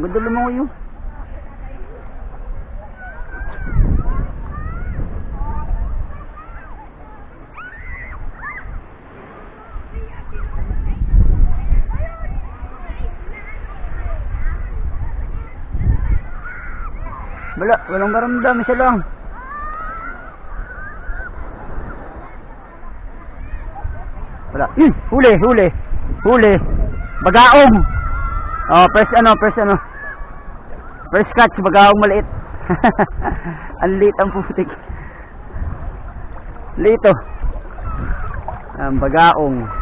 Ganda lumangoy yun. Walang maramdam, isa lang. Wala. Huli. Bugaong. Oh, first catch, bugaong maliit. Ang liit ang putik. Lito. Bugaong.